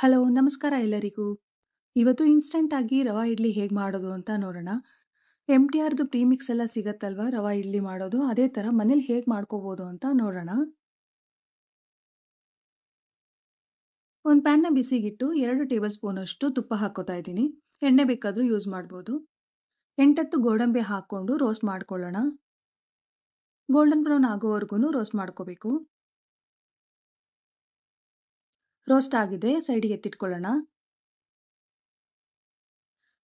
Hello, ನಮಸ್ಕಾರ ಎಲ್ಲರಿಗೂ. ಇವತ್ತು ಇನ್ಸ್ಟಂಟ್ ಆಗಿ ರವಾ ಇಡ್ಲಿ ಹೇಗೆ ಮಾಡೋದು ಅಂತ ನೋಡೋಣ. MTRದು ಪ್ರೀಮಿಕ್ಸ್ ಎಲ್ಲ ಸಿಗತ್ತಲ್ವಾ ರವಾ ಇಡ್ಲಿ ಮಾಡೋದು, ಅದೇ ಥರ ಮನೇಲಿ ಹೇಗೆ ಮಾಡ್ಕೋಬೋದು ಅಂತ ನೋಡೋಣ. ಒಂದು ಪ್ಯಾನ್ನ ಬಿಸಿಗಿಟ್ಟು 2 ಟೇಬಲ್ ಸ್ಪೂನ್ ಅಷ್ಟು ತುಪ್ಪ ಹಾಕೋತಾ ಇದ್ದೀನಿ. ಎಣ್ಣೆ ಬೇಕಾದರೂ ಯೂಸ್ ಮಾಡ್ಬೋದು. 8 ಗೋಡಂಬಿ ಹಾಕ್ಕೊಂಡು ರೋಸ್ಟ್ ಮಾಡ್ಕೊಳ್ಳೋಣ. ಗೋಲ್ಡನ್ ಬ್ರೌನ್ ಆಗೋವರೆಗೂ ರೋಸ್ಟ್ ಮಾಡ್ಕೋಬೇಕು. ರೋಸ್ಟ್ ಆಗಿದೆ, ಸೈಡಿಗೆ ಎತ್ತಿಟ್ಕೊಳ್ಳೋಣ.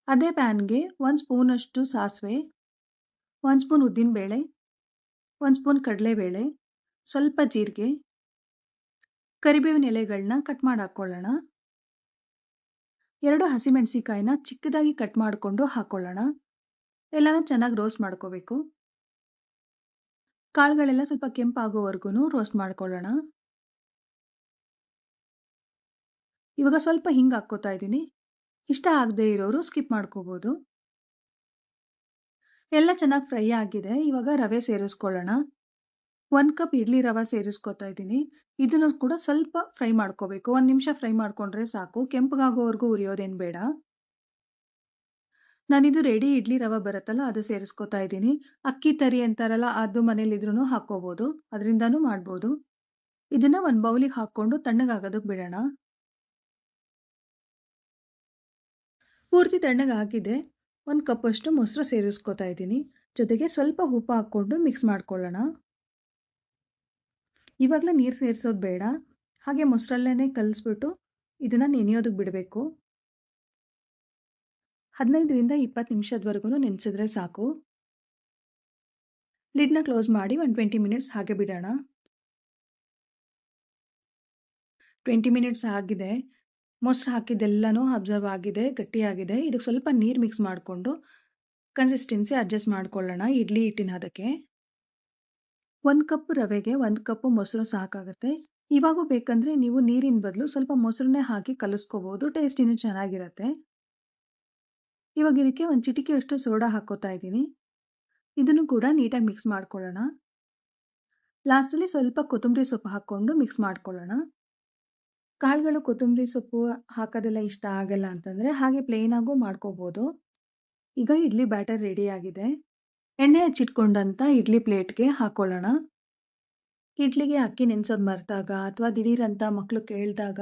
ಅದೇ ಪ್ಯಾನ್ಗೆ 1 ಸ್ಪೂನ್ ಅಷ್ಟು ಸಾಸಿವೆ, 1 ಸ್ಪೂನ್ ಉದ್ದಿನಬೇಳೆ, 1 ಸ್ಪೂನ್ ಕಡಲೆಬೇಳೆ, ಸ್ವಲ್ಪ ಜೀರಿಗೆ, ಕರಿಬೇವಿನ ಎಲೆಗಳನ್ನ ಕಟ್ ಮಾಡಿ ಹಾಕ್ಕೊಳ್ಳೋಣ. 2 ಹಸಿಮೆಣಸಿಕಾಯಿನ ಚಿಕ್ಕದಾಗಿ ಕಟ್ ಮಾಡಿಕೊಂಡು ಹಾಕ್ಕೊಳ್ಳೋಣ. ಎಲ್ಲನೂ ಚೆನ್ನಾಗಿ ರೋಸ್ಟ್ ಮಾಡ್ಕೋಬೇಕು. ಕಾಳುಗಳೆಲ್ಲ ಸ್ವಲ್ಪ ಕೆಂಪಾಗೋವರೆಗೂ ರೋಸ್ಟ್ ಮಾಡ್ಕೊಳ್ಳೋಣ. ಇವಾಗ ಸ್ವಲ್ಪ ಹಿಂಗೆ ಹಾಕ್ಕೋತಾ ಇದ್ದೀನಿ. ಇಷ್ಟ ಆಗದೆ ಇರೋರು ಸ್ಕಿಪ್ ಮಾಡ್ಕೋಬೋದು. ಎಲ್ಲ ಚೆನ್ನಾಗಿ ಫ್ರೈ ಆಗಿದೆ. ಇವಾಗ ರವೆ ಸೇರಿಸ್ಕೊಳ್ಳೋಣ. 1 ಕಪ್ ಇಡ್ಲಿ ರವೆ ಸೇರಿಸ್ಕೊತಾ ಇದ್ದೀನಿ. ಇದನ್ನು ಕೂಡ ಸ್ವಲ್ಪ ಫ್ರೈ ಮಾಡ್ಕೋಬೇಕು. 1 ನಿಮಿಷ ಫ್ರೈ ಮಾಡ್ಕೊಂಡ್ರೆ ಸಾಕು. ಕೆಂಪಗಾಗೋವರೆಗೂ ಉರಿಯೋದೇನು ಬೇಡ. ನಾನಿದು ರೆಡಿ ಇಡ್ಲಿ ರವೆ ಬರುತ್ತಲ್ಲ ಅದು ಸೇರಿಸ್ಕೊತಾ ಇದ್ದೀನಿ. ಅಕ್ಕಿ ತರಿ ಅಂತಾರಲ್ಲ ಅದು ಮನೇಲಿದ್ರೂ ಹಾಕ್ಕೋಬೋದು, ಅದರಿಂದನೂ ಮಾಡ್ಬೋದು. ಇದನ್ನ ಒಂದು ಬೌಲಿಗೆ ಹಾಕ್ಕೊಂಡು ತಣ್ಣಗಾಗೋದಕ್ಕೆ ಬಿಡೋಣ. ಪೂರ್ತಿ ತಣ್ಣಗಾಗಿದೆ. 1 ಕಪ್ ಅಷ್ಟು ಮೊಸರು ಸೇರಿಸ್ಕೊತಾ ಇದ್ದೀನಿ. ಜೊತೆಗೆ ಸ್ವಲ್ಪ ಉಪ್ಪು ಹಾಕ್ಕೊಂಡು ಮಿಕ್ಸ್ ಮಾಡ್ಕೊಳ್ಳೋಣ. ಇವಾಗಲೇ ನೀರು ಸೇರಿಸೋದು ಬೇಡ. ಹಾಗೆ ಮೊಸರಲ್ಲೇ ಕಲಿಸ್ಬಿಟ್ಟು ಇದನ್ನು ನೆನೆಯೋದಕ್ಕೆ ಬಿಡಬೇಕು. 15ರಿಂದ 20 ನಿಮಿಷದವರೆಗೂ ನೆನೆಸಿದ್ರೆ ಸಾಕು. ಲಿಡ್ನ ಕ್ಲೋಸ್ ಮಾಡಿ ಒಂದು 20 ಮಿನಿಟ್ಸ್ ಹಾಗೆ ಬಿಡೋಣ. 20 ಮಿನಿಟ್ಸ್ ಆಗಿದೆ. ಮೊಸರು ಹಾಕಿದ್ದೆಲ್ಲನೂ ಅಬ್ಸರ್ವ್ ಆಗಿದೆ, ಗಟ್ಟಿಯಾಗಿದೆ. ಇದಕ್ಕೆ ಸ್ವಲ್ಪ ನೀರು ಮಿಕ್ಸ್ ಮಾಡಿಕೊಂಡು ಕನ್ಸಿಸ್ಟೆನ್ಸಿ ಅಡ್ಜಸ್ಟ್ ಮಾಡ್ಕೊಳ್ಳೋಣ ಇಡ್ಲಿ ಹಿಟ್ಟಿನ ಹದಕ್ಕೆ. 1 ಕಪ್ ರವೆಗೆ 1 ಕಪ್ ಮೊಸರು ಸಾಕಾಗುತ್ತೆ. ಇವಾಗೂ ಬೇಕಂದ್ರೆ ನೀವು ನೀರಿನ ಬದಲು ಸ್ವಲ್ಪ ಮೊಸರನ್ನೇ ಹಾಕಿ ಕಲಿಸ್ಕೋಬೋದು, ಟೇಸ್ಟ್ ಇನ್ನೂ ಚೆನ್ನಾಗಿರುತ್ತೆ. ಇವಾಗ ಇದಕ್ಕೆ ಒಂದು ಚಿಟಿಕೆಯಷ್ಟು ಸೋಡಾ ಹಾಕ್ಕೋತಾ ಇದ್ದೀನಿ. ಇದನ್ನು ಕೂಡ ನೀಟಾಗಿ ಮಿಕ್ಸ್ ಮಾಡ್ಕೊಳ್ಳೋಣ. ಲಾಸ್ಟಲ್ಲಿ ಸ್ವಲ್ಪ ಕೊತ್ತಂಬರಿ ಸೊಪ್ಪು ಹಾಕ್ಕೊಂಡು ಮಿಕ್ಸ್ ಮಾಡ್ಕೊಳ್ಳೋಣ. ಕಾಳುಗಳು ಕೊತ್ತಂಬರಿ ಸೊಪ್ಪು ಹಾಕೋದೆಲ್ಲ ಇಷ್ಟ ಆಗಲ್ಲ ಅಂತಂದರೆ ಹಾಗೆ ಪ್ಲೇನಾಗೂ ಮಾಡ್ಕೋಬೋದು. ಈಗ ಇಡ್ಲಿ ಬ್ಯಾಟರ್ ರೆಡಿಯಾಗಿದೆ. ಎಣ್ಣೆ ಹಚ್ಚಿಟ್ಕೊಂಡಂಥ ಇಡ್ಲಿ ಪ್ಲೇಟ್ಗೆ ಹಾಕ್ಕೊಳ್ಳೋಣ. ಇಡ್ಲಿಗೆ ಅಕ್ಕಿ ನೆನೆಸೋದು ಮರೆತಾಗ ಅಥವಾ ದಿಢೀರಂತ ಮಕ್ಕಳು ಕೇಳಿದಾಗ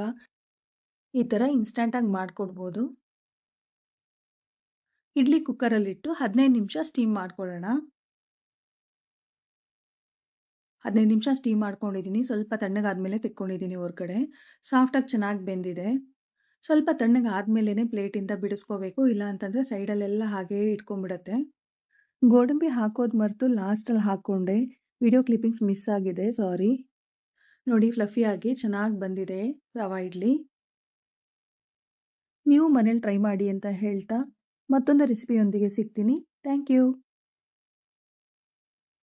ಈ ಥರ ಇನ್ಸ್ಟಂಟಾಗಿ ಮಾಡಿಕೊಡ್ಬೋದು. ಇಡ್ಲಿ ಕುಕ್ಕರಲ್ಲಿಟ್ಟು 15 ನಿಮಿಷ ಸ್ಟೀಮ್ ಮಾಡ್ಕೊಳ್ಳೋಣ. 15 ನಿಮಿಷ ಸ್ಟೀಮ್ ಮಾಡ್ಕೊಂಡಿದ್ದೀನಿ. ಸ್ವಲ್ಪ ತಣ್ಣಗಾದ್ಮೇಲೆ ತೆಕ್ಕೊಂಡಿದ್ದೀನಿ ಹೊರಗಡೆ. ಸಾಫ್ಟಾಗಿ ಚೆನ್ನಾಗಿ ಬೆಂದಿದೆ. ಸ್ವಲ್ಪ ತಣ್ಣಗಾದ್ಮೇಲೆ ಪ್ಲೇಟಿಂದ ಬಿಡಿಸ್ಕೋಬೇಕು, ಇಲ್ಲ ಅಂತಂದರೆ ಸೈಡಲ್ಲೆಲ್ಲ ಹಾಗೇ ಇಟ್ಕೊಂಡ್ಬಿಡುತ್ತೆ. ಗೋಡಂಬಿ ಹಾಕೋದು ಮರೆತು ಲಾಸ್ಟಲ್ಲಿ ಹಾಕ್ಕೊಂಡೆ. ವಿಡಿಯೋ ಕ್ಲಿಪ್ಪಿಂಗ್ಸ್ ಮಿಸ್ ಆಗಿದೆ, ಸಾರಿ. ನೋಡಿ, ಫ್ಲಫಿಯಾಗಿ ಚೆನ್ನಾಗಿ ಬಂದಿದೆ ರವಾ ಇಡ್ಲಿ. ನೀವು ಮನೇಲಿ ಟ್ರೈ ಮಾಡಿ ಅಂತ ಹೇಳ್ತಾ ಮತ್ತೊಂದು ರೆಸಿಪಿಯೊಂದಿಗೆ ಸಿಗ್ತೀನಿ. Thank you.